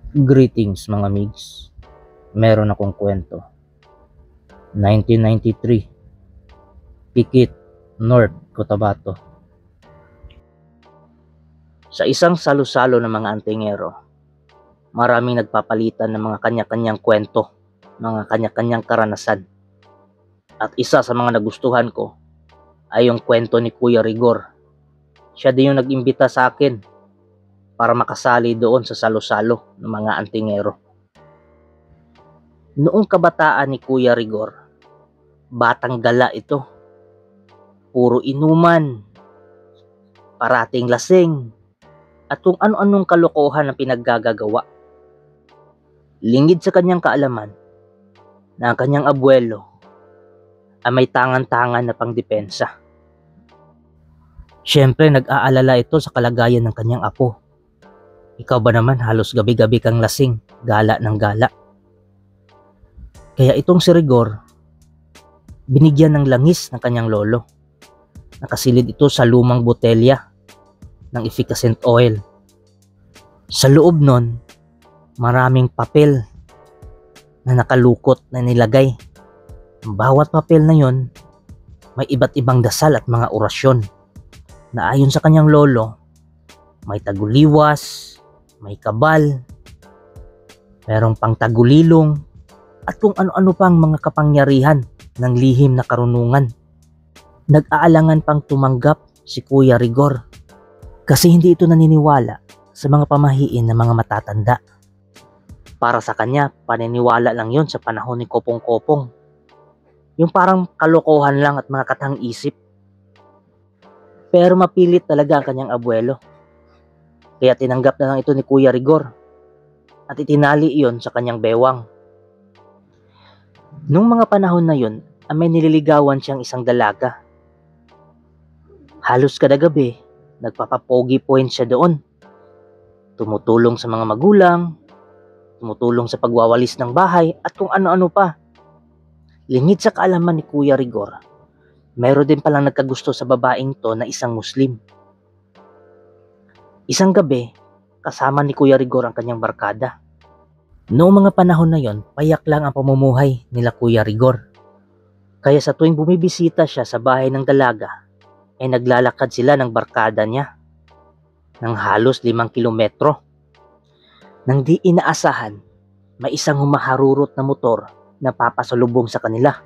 Greetings mga migs. Meron akong kwento. 1993, Pikit, North Cotabato. Sa isang salo-salo ng mga antingero, maraming nagpapalitan ng mga kanya-kanyang kwento, mga kanya-kanyang karanasan. At isa sa mga nagustuhan ko ay yung kwento ni Kuya Rigor. Siya din yung nag-imbita sa akin para makasali doon sa salo-salo ng mga antingero. Noong kabataan ni Kuya Rigor, batang gala ito. Puro inuman, parating lasing, at kung ano-anong kalokohan ang pinaggagawa. Lingid sa kanyang kaalaman na ang kanyang abuelo ay may tangan-tangan na pangdepensa. Siyempre nag-aalala ito sa kalagayan ng kanyang apo. Ikaw ba naman halos gabi-gabi kang lasing, gala ng gala. Kaya itong si Rigor, binigyan ng langis ng kanyang lolo. Nakasilid ito sa lumang botelya ng efficacent oil. Sa loob nun, maraming papel na nakalukot na nilagay. Ang bawat papel na yon may iba't ibang dasal at mga orasyon na ayon sa kanyang lolo, may taguliwas, may kabal, merong pangtagulilong, at kung ano-ano pang mga kapangyarihan ng lihim na karunungan. Nag-aalangan pang tumanggap si Kuya Rigor kasi hindi ito naniniwala sa mga pamahiin ng mga matatanda. Para sa kanya, paniniwala lang yon sa panahon ni Kopong-Kopong. Yung parang kalokohan lang at mga katang-isip. Pero mapilit talaga ang kanyang abuelo. Kaya tinanggap na lang ito ni Kuya Rigor at itinali iyon sa kanyang bewang. Nung mga panahon na yun, may nililigawan siyang isang dalaga. Halos kada gabi, nagpapapogi point siya doon. Tumutulong sa mga magulang, tumutulong sa pagwawalis ng bahay at kung ano-ano pa. Lingid sa kaalaman ni Kuya Rigor, meron din palang nagkagusto sa babaeng to na isang Muslim. Isang gabi, kasama ni Kuya Rigor ang kanyang barkada. Noong mga panahon na yon, payak lang ang pamumuhay nila Kuya Rigor. Kaya sa tuwing bumibisita siya sa bahay ng dalaga, ay naglalakad sila ng barkada niya ng halos 5 kilometro. Nang di inaasahan, may isang humaharurot na motor na papasalubong sa kanila.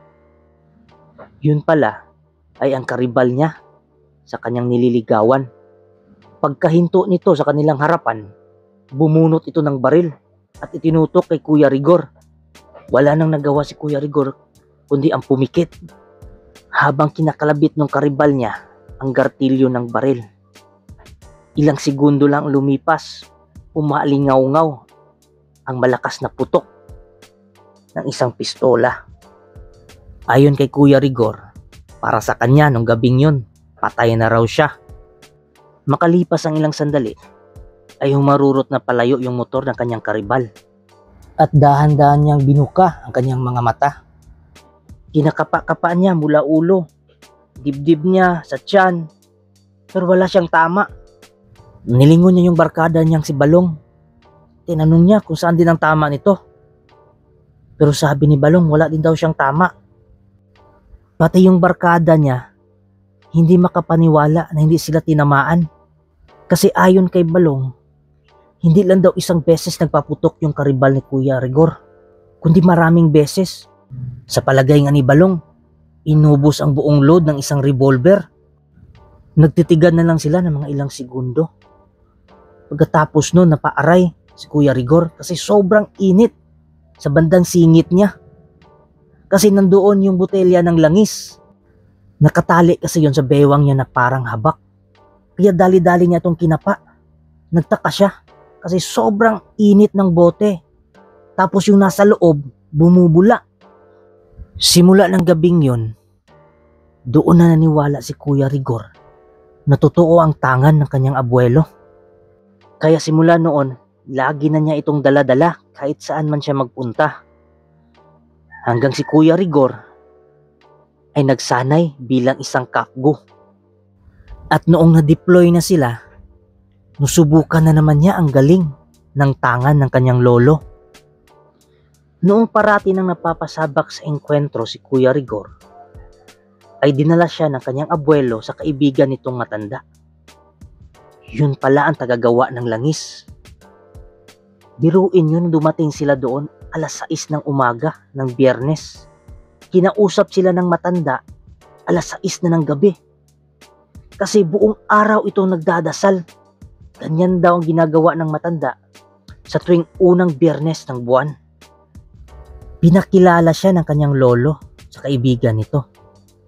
Yun pala ay ang karibal niya sa kanyang nililigawan. Pagkahinto nito sa kanilang harapan, bumunot ito ng baril at itinutok kay Kuya Rigor. Wala nang nagawa si Kuya Rigor kundi ang pumikit habang kinakalabit ng karibal niya ang gartilyo ng baril. Ilang segundo lang lumipas, umaalingaw-ngaw ang malakas na putok ng isang pistola. Ayon kay Kuya Rigor, para sa kanya nung gabing yun, patay na raw siya. Makalipas ang ilang sandali, ay humarurot na palayo yung motor ng kanyang karibal. At dahan-dahan niyang binuka ang kanyang mga mata. Kinakapa-kapa niya mula ulo, dibdib niya sa tiyan, pero wala siyang tama. Nilingon niya yung barkada niyang si Balong. Tinanong niya kung saan din ang tama nito. Pero sabi ni Balong wala din daw siyang tama. Pati yung barkada niya, hindi makapaniwala na hindi sila tinamaan. Kasi ayon kay Balong, hindi lang daw isang beses nagpaputok yung karibal ni Kuya Rigor, kundi maraming beses. Sa palagay nga ni Balong, inubos ang buong load ng isang revolver. Nagtitigan na lang sila ng mga ilang segundo. Pagkatapos nun, napaaray si Kuya Rigor kasi sobrang init sa bandang singit niya. Kasi nandoon yung botelya ng langis. Nakatali kasi yon sa bewang niya na parang habak. Kaya dali-dali niya itong kinapa. Nagtaka siya kasi sobrang init ng bote. Tapos yung nasa loob, bumubula. Simula ng gabing yon, doon na naniwala si Kuya Rigor na totoo ang tangan ng kanyang abuelo. Kaya simula noon, lagi na niya itong dala-dala kahit saan man siya magpunta. Hanggang si Kuya Rigor ay nagsanay bilang isang kakgo. At noong na-deploy na sila, nusubukan na naman niya ang galing ng tangan ng kanyang lolo. Noong parati nang napapasabak sa engkwentro si Kuya Rigor, ay dinala siya ng kanyang abuelo sa kaibigan nitong matanda. Yun pala ang tagagawa ng langis. Biruin yun, dumating sila doon alas 6 ng umaga ng Biyernes. Kinausap sila ng matanda alas 6 na ng gabi. Kasi buong araw itong nagdadasal. Ganyan daw ang ginagawa ng matanda sa tuwing unang Biyernes ng buwan. Pinakilala siya ng kanyang lolo sa kaibigan nito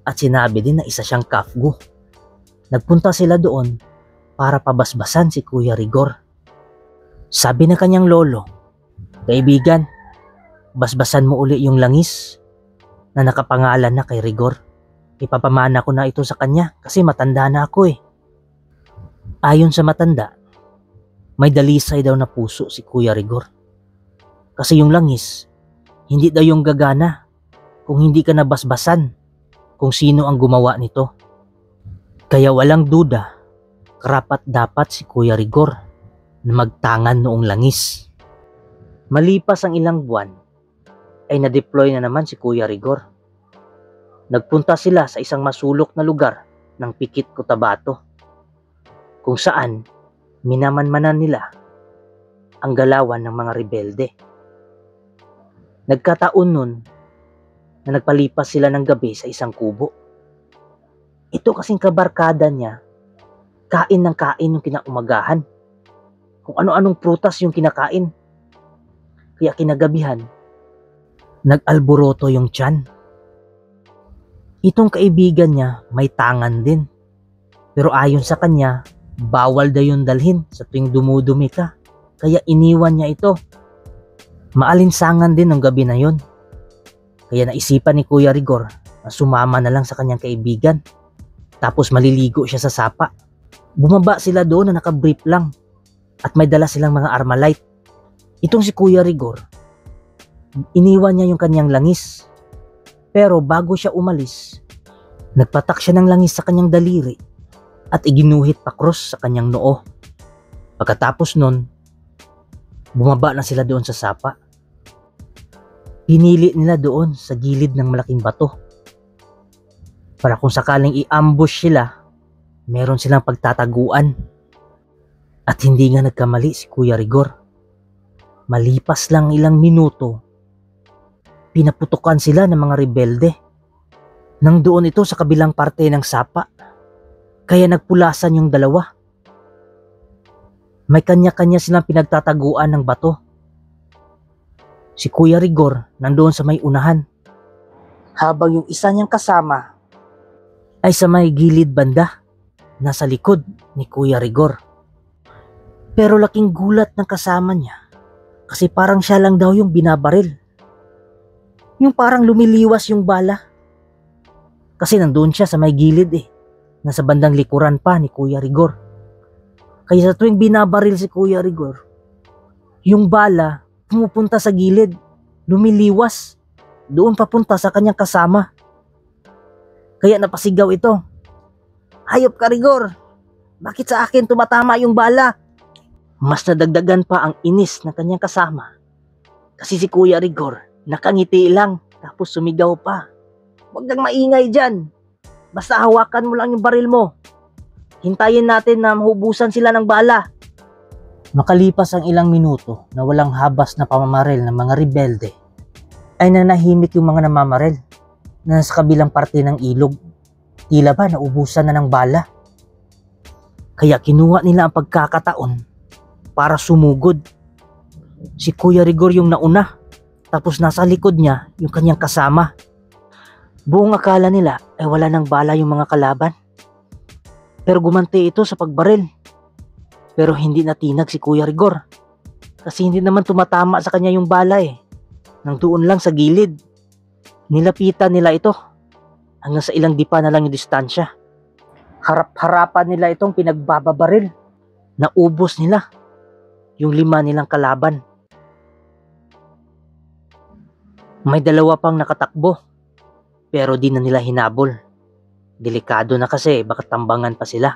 at sinabi din na isa siyang kafgu. Nagpunta sila doon para pabasbasan si Kuya Rigor. Sabi ng kanyang lolo, "Kaibigan, basbasan mo uli yung langis na nakapangalan na kay Rigor. Ipapamana ko na ito sa kanya kasi matanda na ako eh." Ayon sa matanda, may dalisay daw na puso si Kuya Rigor. Kasi yung langis, hindi daw yung gagana kung hindi ka nabasbasan kung sino ang gumawa nito. Kaya walang duda, karapat dapat si Kuya Rigor na magtangan noong langis. Malipas ang ilang buwan, ay na-deploy na naman si Kuya Rigor. Nagpunta sila sa isang masulok na lugar ng Pikit, Cotabato, kung saan minamanmanan nila ang galawan ng mga rebelde. Nagkataon nun na nagpalipas sila ng gabi sa isang kubo. Ito kasing kabarkada niya, kain ng kain yung kinaumagahan. Kung ano-anong prutas yung kinakain. Kaya kinagabihan, nag-alboroto yung tiyan. Itong kaibigan niya may tangan din. Pero ayon sa kanya, bawal daw yung dalhin sa tuwing dumudumi ka. Kaya iniwan niya ito. Maalinsangan din ng gabi na yon. Kaya naisipan ni Kuya Rigor na sumama na lang sa kanyang kaibigan. Tapos maliligo siya sa sapa. Bumaba sila doon na nakabrief lang. At may dala silang mga Armalite. Itong si Kuya Rigor, iniwan niya yung kanyang langis. Pero bago siya umalis, nagpatak siya ng langis sa kanyang daliri at iginuhit pa cross sa kanyang noo. Pagkatapos nun, bumaba na sila doon sa sapa. Pinili nila doon sa gilid ng malaking bato para kung sakaling i-ambush sila, meron silang pagtataguan. At hindi nga nagkamali si Kuya Rigor. Malipas lang ilang minuto, pinaputukan sila ng mga rebelde. Nang doon ito sa kabilang parte ng sapa, kaya nagpulasan yung dalawa. May kanya-kanya silang pinagtataguan ng bato. Si Kuya Rigor nandoon sa may unahan, habang yung isa niyang kasama ay sa may gilid banda, nasa likod ni Kuya Rigor. Pero laking gulat ng kasama niya kasi parang siya lang daw yung binabaril. Yung parang lumiliwas yung bala. Kasi nandoon siya sa may gilid eh, nasa bandang likuran pa ni Kuya Rigor. Kaya sa tuwing binabaril si Kuya Rigor, yung bala pumupunta sa gilid, lumiliwas, doon papunta sa kanyang kasama. Kaya napasigaw ito, "Hayop ka, Rigor! Bakit sa akin tumatama yung bala?" Mas nadagdagan pa ang inis ng kanyang kasama. Kasi si Kuya Rigor, nakangiti lang, tapos sumigaw pa, "Huwag kang maingay dyan. Basta hawakan mo lang yung baril mo. Hintayin natin na mahubusan sila ng bala." Makalipas ang ilang minuto na walang habas na pamamaril ng mga rebelde, ay nanahimik yung mga namamaril na nasa kabilang parte ng ilog. Tila ba naubusan na ng bala. Kaya kinuha nila ang pagkakataon para sumugod. Si Kuya Rigor yung nauna, tapos nasa likod niya yung kanyang kasama. Buong akala nila ay wala ng bala yung mga kalaban. Pero gumanti ito sa pagbaril. Pero hindi natinag si Kuya Rigor. Kasi hindi naman tumatama sa kanya yung bala eh. Nang doon lang sa gilid. Nilapitan nila ito. Hanggang sa ilang dipa na lang yung distansya. Harap-harapan nila itong pinagbababaril. Naubos nila yung 5 nilang kalaban. May 2 pang nakatakbo. Pero di na nila hinabol. Delikado na kasi, baka tambangan pa sila.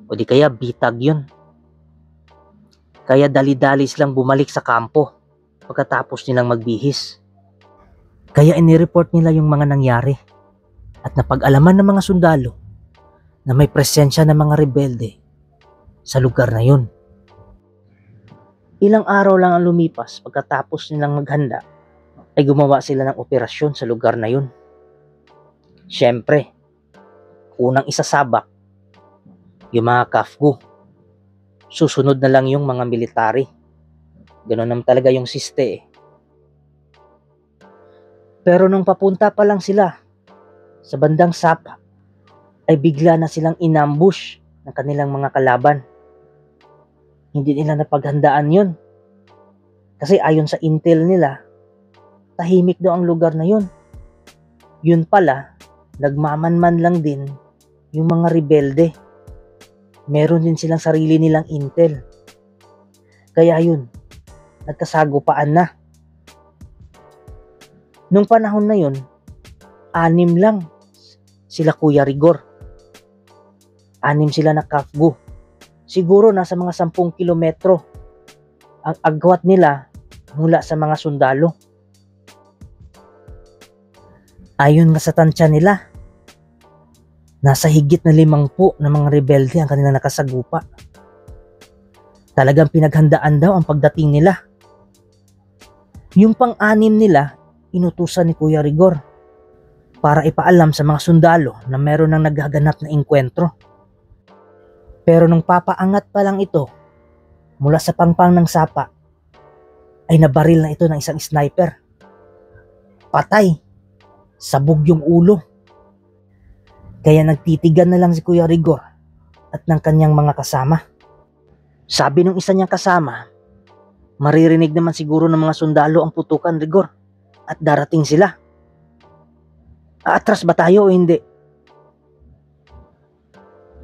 O di kaya bitag yun. Kaya dali-dali silang bumalik sa kampo pagkatapos nilang magbihis. Kaya inireport nila yung mga nangyari at napag-alaman ng mga sundalo na may presensya ng mga rebelde sa lugar na yun. Ilang araw lang ang lumipas pagkatapos nilang maghanda ay gumawa sila ng operasyon sa lugar na yun. Siyempre, unang isasabak yung mga Kafgu. Susunod na lang yung mga military. Ganun naman talaga yung siste eh. Pero nung papunta pa lang sila sa bandang Sapa, ay bigla na silang inambush ng kanilang mga kalaban. Hindi nila napaghandaan yun. Kasi ayon sa intel nila, tahimik daw ang lugar na yun. Yun pala, nagmamanman lang din yung mga rebelde. Meron din silang sarili nilang intel. Kaya yun, nagkasagupaan na. Nung panahon na yun, 6 lang sila Kuya Rigor. 6 sila na Kafgu. Siguro nasa mga 10 kilometro ang agwat nila mula sa mga sundalo. Ayon nga sa tansya nila, nasa higit na 50 na mga rebelde ang kanilang nakasagupa. Talagang pinaghandaan daw ang pagdating nila. Yung pang-6 nila, inutusan ni Kuya Rigor para ipaalam sa mga sundalo na meron nang naghaganap na engkwentro. Pero nung papaangat pa lang ito mula sa pangpang ng Sapa, ay nabaril na ito ng isang sniper. Patay. Sabog yung ulo. Kaya nagtitigan na lang si Kuya Rigor at ng kanyang mga kasama. Sabi ng isa niyang kasama, maririnig naman siguro ng mga sundalo ang putukan, Rigor, at darating sila. Aatras ba tayo o hindi?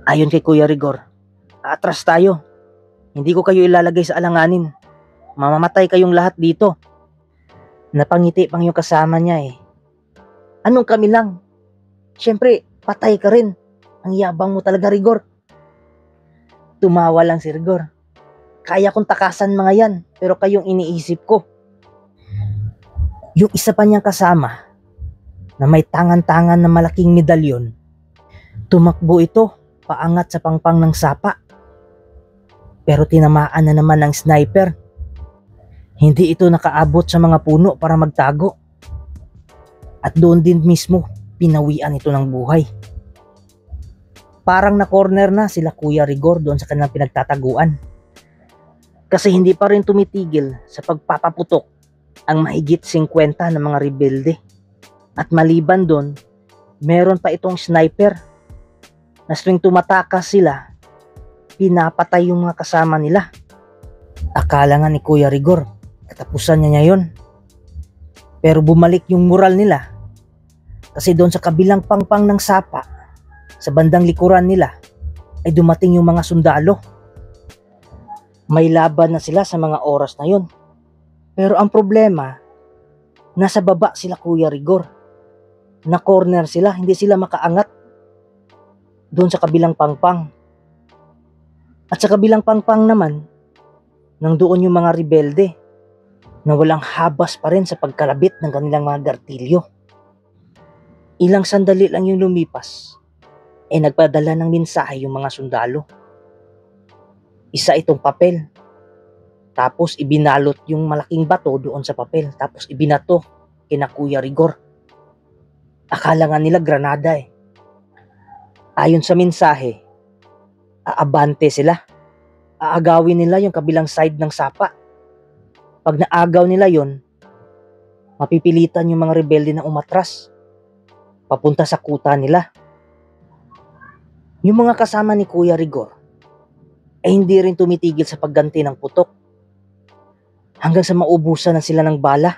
Ayon kay Kuya Rigor, aatras tayo. Hindi ko kayo ilalagay sa alanganin. Mamamatay kayong lahat dito. Napangiti pang yung kasama niya eh. Anong kami lang? Siyempre, patay ka rin. Ang yabang mo talaga, Rigor. Tumawa lang si Rigor. Kaya kong takasan mga yan, pero kayong iniisip ko. Yung isa pa niyang kasama, na may tangan-tangan na malaking medalyon, tumakbo ito paangat sa pangpang ng Sapa. Pero tinamaan na naman ng sniper. Hindi ito nakaabot sa mga puno para magtago. At doon din mismo, pinawian ito ng buhay. Parang na-corner na sila Kuya Rigor doon sa kanilang pinagtataguan. Kasi hindi pa rin tumitigil sa pagpapaputok ang mahigit 50 na mga rebelde. At maliban doon, meron pa itong sniper na tuwing tumatakas sila, pinapatay yung mga kasama nila. Akala nga ni Kuya Rigor, katapusan niya yun. Pero bumalik yung moral nila. Kasi doon sa kabilang pangpang ng Sapa, sa bandang likuran nila, ay dumating yung mga sundalo. May laban na sila sa mga oras na yun. Pero ang problema, nasa baba sila Kuya Rigor. Na corner sila, hindi sila makaangat doon sa kabilang pangpang. At sa kabilang pangpang naman, nang doon yung mga rebelde na walang habas pa rin sa pagkalabit ng kanilang mga gartilyo. Ilang sandali lang yung lumipas, nagpadala ng mensahe yung mga sundalo. Isa itong papel, tapos ibinalot yung malaking bato doon sa papel, tapos ibinato kina Kuya Rigor. Akala nga nila granada eh. Ayon sa mensahe, aabante sila. Aagawin nila yung kabilang side ng Sapa. Pag naagaw nila yon, mapipilitan yung mga rebelde na umatras papunta sa kuta nila. Yung mga kasama ni Kuya Rigor ay hindi rin tumitigil sa pagganti ng putok hanggang sa maubusan na sila ng bala.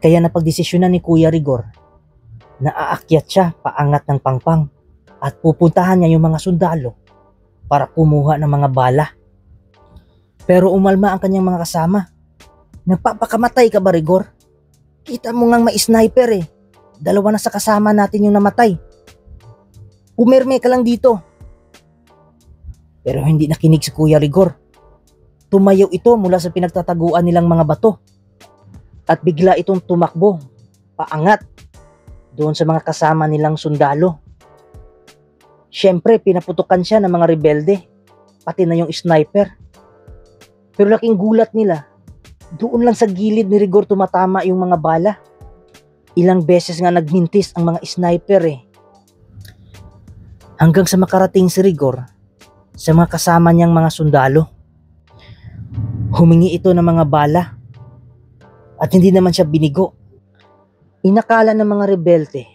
Kaya napagdesisyonan ni Kuya Rigor na aakyat siya paangat ng pangpang at pupuntahan niya yung mga sundalo para kumuha ng mga bala. Pero umalma ang kanyang mga kasama. Nagpapakamatay ka ba, Rigor? Kita mo ngang may sniper eh. 2 na sa kasama natin yung namatay. Pumirme ka lang dito. Pero hindi nakinig si Kuya Rigor. Tumayo ito mula sa pinagtataguan nilang mga bato at bigla itong tumakbo paangat doon sa mga kasama nilang sundalo. Siyempre, pinaputukan siya ng mga rebelde, pati na yung sniper. Pero laking gulat nila, doon lang sa gilid ni Rigor tumatama yung mga bala. Ilang beses nga nagmintis ang mga sniper hanggang sa makarating si Rigor sa mga kasama niyang mga sundalo. Humingi ito ng mga bala at hindi naman siya binigo. Inakala ng mga rebelde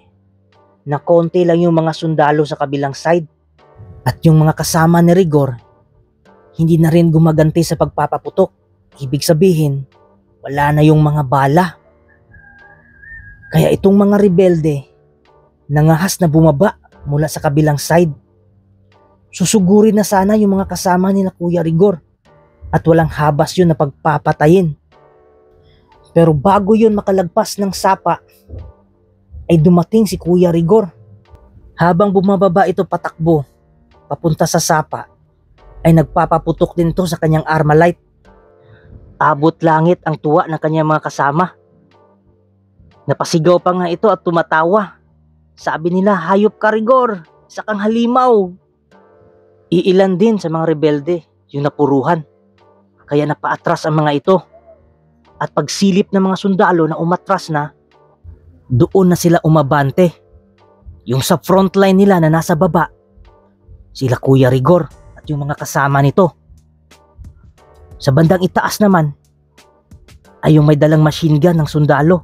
na konti lang yung mga sundalo sa kabilang side at yung mga kasama ni Rigor hindi na rin gumaganti sa pagpapaputok. Ibig sabihin, wala na yung mga bala. Kaya itong mga rebelde nangahas na bumaba mula sa kabilang side. Susugurin na sana yung mga kasama nila Kuya Rigor at walang habas yun na pagpapatayin. Pero bago yun makalagpas ng sapa ay dumating si Kuya Rigor. Habang bumababa ito patakbo papunta sa sapa ay nagpapaputok din ito sa kanyang Armalite. Abot langit ang tuwa ng kanyang mga kasama. Napasigaw pa nga ito at tumatawa. Sabi nila, hayop ka Rigor, isa kang halimaw. Iilan din sa mga rebelde yung napuruhan. Kaya napaatras ang mga ito. At pagsilip ng mga sundalo na umatras na, doon na sila umabante. Yung sa frontline nila na nasa baba, sila Kuya Rigor at yung mga kasama nito. Sa bandang itaas naman, ay yung may dalang machine gun ng sundalo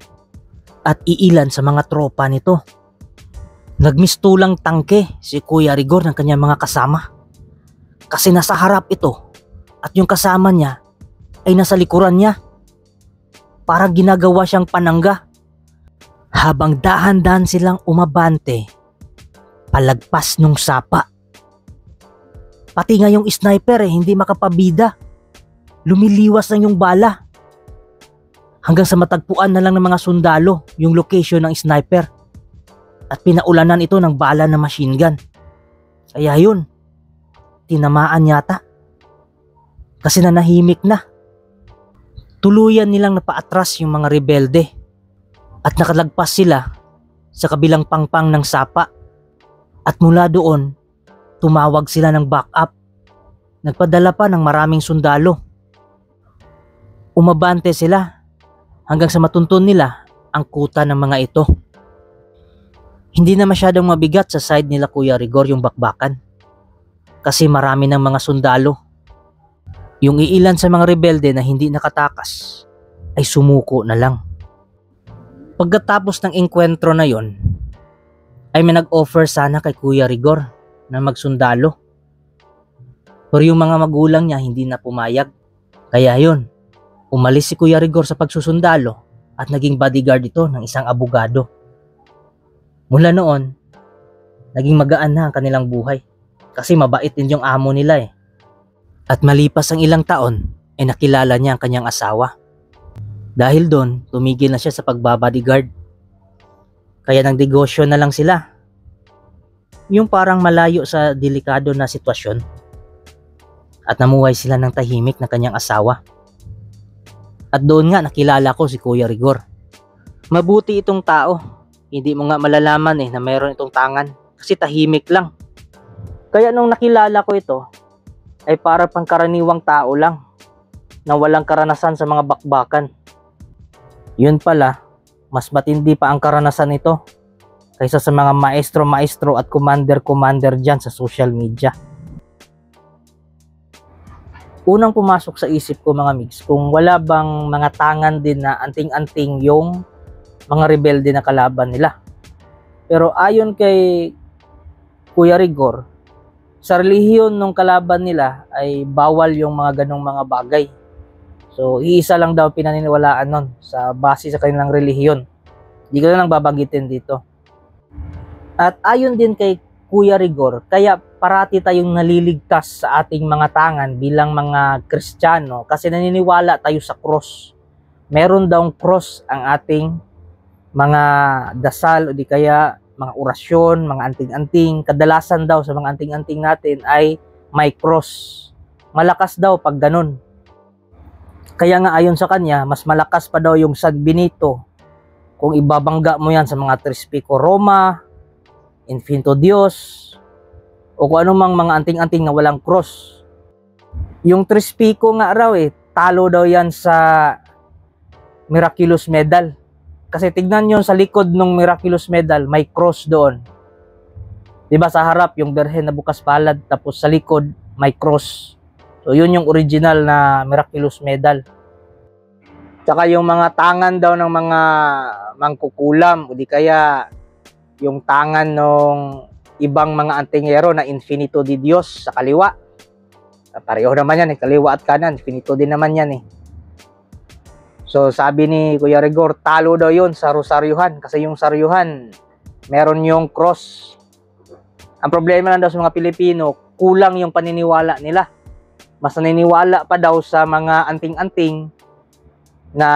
at iilan sa mga tropa nito. Nagmistulang tangke si Kuya Rigor ng kanyang mga kasama. Kasi nasa harap ito at yung kasama niya ay nasa likuran niya. Parang ginagawa siyang panangga. Habang dahan-dahan silang umabante, palagpas nung sapa. Pati nga yung sniper hindi makapabida. Lumiliwas lang yung bala. Hanggang sa matagpuan na lang ng mga sundalo yung location ng sniper. At pinaulanan ito ng bala na machine gun. Kaya yun, tinamaan yata. Kasi nanahimik na. Tuluyan nilang napaatras yung mga rebelde. At nakalagpas sila sa kabilang pangpang ng sapa. At mula doon, tumawag sila ng backup. Nagpadala pa ng maraming sundalo. Umabante sila hanggang sa matuntun nila ang kuta ng mga ito. Hindi na masyadong mabigat sa side nila Kuya Rigor yung bakbakan. Kasi marami ng mga sundalo. Yung iilan sa mga rebelde na hindi nakatakas ay sumuko na lang. Pagkatapos ng engkwentro na yon, ay may nag-offer sana kay Kuya Rigor na magsundalo. Pero yung mga magulang niya hindi na pumayag. Kaya yun, umalis si Kuya Rigor sa pagsusundalo at naging bodyguard ito ng isang abogado. Mula noon, naging magaan na ang kanilang buhay kasi mabait din yung amo nila At malipas ang ilang taon, ay nakilala niya ang kanyang asawa. Dahil doon, tumigil na siya sa pagbabodyguard. Kaya nagdegosyo na lang sila. Yung parang malayo sa delikado na sitwasyon. At namuhay sila ng tahimik ng kanyang asawa. At doon nga nakilala ko si Kuya Rigor. Mabuti itong tao. Hindi mo nga malalaman na mayroon itong tangan. Kasi tahimik lang. Kaya nung nakilala ko ito, ay para pangkaraniwang tao lang. Na walang karanasan sa mga bakbakan. Yun pala, mas matindi pa ang karanasan nito kaysa sa mga maestro-maestro at commander-commander dyan sa social media. Unang pumasok sa isip ko mga migs, kung wala bang mga tangan din na anting-anting yung mga rebelde na kalaban nila. Pero ayon kay Kuya Rigor, sa relihiyon ng kalaban nila ay bawal yung mga ganong mga bagay. So, iisa lang daw pinaniniwalaan nun sa base sa kanilang relihiyon. Hindi ko na lang babagitin dito. At ayon din kay Kuya Rigor, kaya parati tayong naliligtas sa ating mga tangan bilang mga Kristiyano kasi naniniwala tayo sa cross. Meron daw cross ang ating mga dasal o di kaya mga orasyon, mga anting-anting. Kadalasan daw sa mga anting-anting natin ay may cross. Malakas daw pag ganun. Kaya nga ayon sa kanya, mas malakas pa daw yung San Benito kung ibabangga mo yan sa mga Tres Pico Roma, Infinito Dios, o kung anumang mga anting-anting na walang cross. Yung Tres Pico nga raw talo daw yan sa Miraculous Medal. Kasi tignan nyo sa likod ng Miraculous Medal, may cross doon. Diba sa harap yung Birhen na bukas palad, tapos sa likod may cross. So yun yung original na Miraculous Medal. Tsaka yung mga tangan daw ng mga mangkukulam, o di kaya yung tangan ng ibang mga antingero na Infinito di Dios sa kaliwa. Pareho naman yan kaliwa at kanan, Infinito din naman yan So sabi ni Kuya Rigor, talo daw yun sa Rosaryuhan, kasi yung Saryuhan meron yung cross. Ang problema lang daw sa mga Pilipino, kulang yung paniniwala nila. Mas naniniwala pa daw sa mga anting-anting na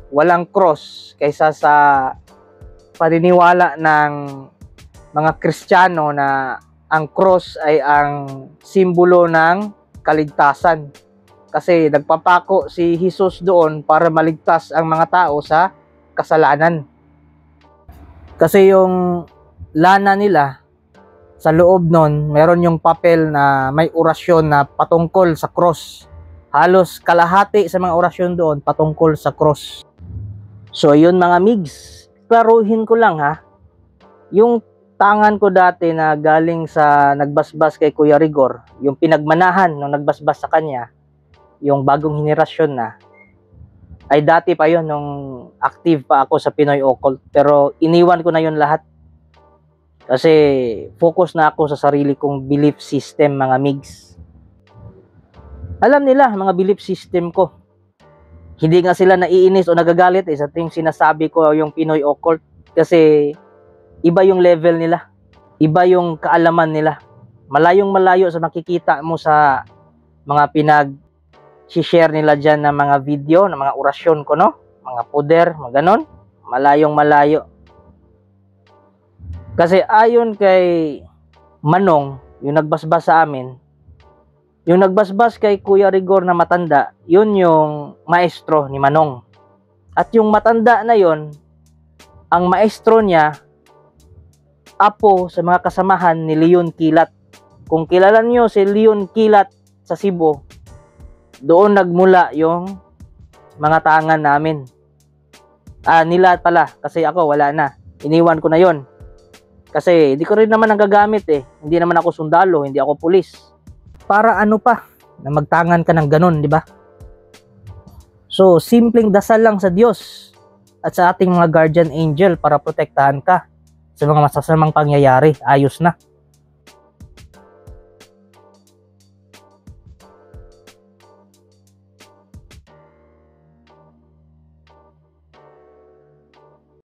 walang cross kaysa sa paniniwala ng mga Kristiyano na ang cross ay ang simbolo ng kaligtasan. Kasi nagpapako si Jesus doon para maligtas ang mga tao sa kasalanan. Kasi yung lana nila, sa loob nun, meron yung papel na may orasyon na patungkol sa cross. Halos kalahati sa mga orasyon doon patungkol sa cross. So yun mga migs, klaruhin ko lang yung tangan ko dati na galing sa nagbasbas kay Kuya Rigor, yung pinagmanahan nung nagbasbas sa kanya, yung bagong henerasyon na, ay dati pa yun nung active pa ako sa Pinoy Occult. Pero iniwan ko na yun lahat. Kasi focus na ako sa sarili kong belief system mga migs. Alam nila mga belief system ko. Hindi nga sila naiinis o nagagalit sa ting sinasabi ko yung Pinoy Occult. Kasi iba yung level nila. Iba yung kaalaman nila. Malayong malayo sa makikita mo sa mga pinag-share nila dyan ng mga video, ng mga orasyon ko, no? Mga puder, mga ganon. Malayong malayo. Kasi ayon kay Manong, yung nagbasbas sa amin, yung nagbasbas kay Kuya Rigor na matanda, yun yung maestro ni Manong. At yung matanda na yun, ang maestro niya, apo sa mga kasamahan ni Leon Kilat. Kung kilala nyo si Leon Kilat sa Cebu, doon nagmula yung mga tangan namin. Nila pala, kasi ako wala na. Iniwan ko na yon. Kasi hindi ko rin naman nagagamit Hindi naman ako sundalo, hindi ako pulis. Para ano pa, na magtangan ka ng ganun, di ba? So, simpleng dasal lang sa Diyos at sa ating mga guardian angel para protektahan ka sa mga masasamang pangyayari. Ayos na.